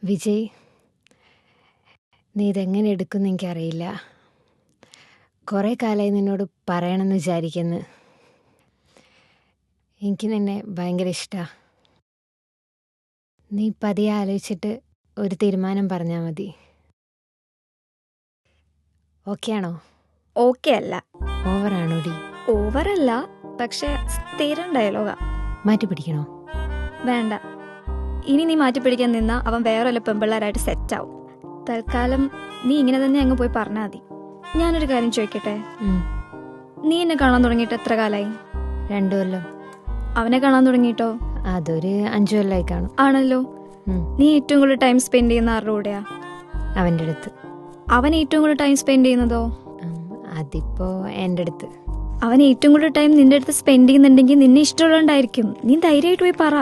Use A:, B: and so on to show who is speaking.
A: വിജയ്, നീ ഇതെങ്ങനെ എടുക്കുമെന്ന് എനിക്കറിയില്ല. കുറേ കാലമായി നിന്നോട് പറയണമെന്ന് വിചാരിക്കുന്നു. എനിക്ക് നിന്നെ ഭയങ്കര ഇഷ്ടമാണ്. നീ പതിയെ ആലോചിച്ചിട്ട് ഒരു തീരുമാനം പറഞ്ഞാൽ മതി. ഓക്കെ ആണോ?
B: ഓക്കെ അല്ല.
A: ഓവറാണോ ഡി?
B: ഓവറല്ല, പക്ഷെ സ്ഥിരം ഡയലോഗാ.
A: മാറ്റി പിടിക്കണോ?
B: വേണ്ട. ഇനി നീ മാറ്റി പിടിക്കാൻ നിന്നാ അവൻ വേറെ വല്ല പെമ്പിള്ളേരായിട്ട് സെറ്റാവും. തൽക്കാലം നീ ഇങ്ങനെ തന്നെ അങ്ങ് പോയി പറഞ്ഞാൽ മതി. ഞാനൊരു കാര്യം ചോദിക്കട്ടെ, നീ എന്നെ കാണാൻ തുടങ്ങിയിട്ട് എത്ര കാലായി?
A: 2 കൊല്ലം.
B: അവനെ കാണാൻ തുടങ്ങിയിട്ടോ?
A: അതൊരു 5 കൊല്ലമായി കാണും.
B: ആണല്ലോ. നീ ഏറ്റവും കൂടുതൽ ടൈം സ്പെൻഡ് ചെയ്യുന്ന ആരുടെ കൂടെയാ?
A: അവൻ്റെ അടുത്ത്.
B: അവൻ ഏറ്റവും കൂടുതൽ ടൈം സ്പെൻഡ് ചെയ്യുന്നതോ?
A: അതിപ്പോൾ എൻ്റെ അടുത്ത്.
B: അവൻ ഏറ്റവും കൂടുതൽ ടൈം നിന്റെ അടുത്ത് സ്പെൻഡ് ചെയ്യുന്നുണ്ടെങ്കിൽ നിന്നെ ഇഷ്ടമുള്ളതുകൊണ്ടായിരിക്കും. നീ ധൈര്യമായിട്ട് പോയി പറ.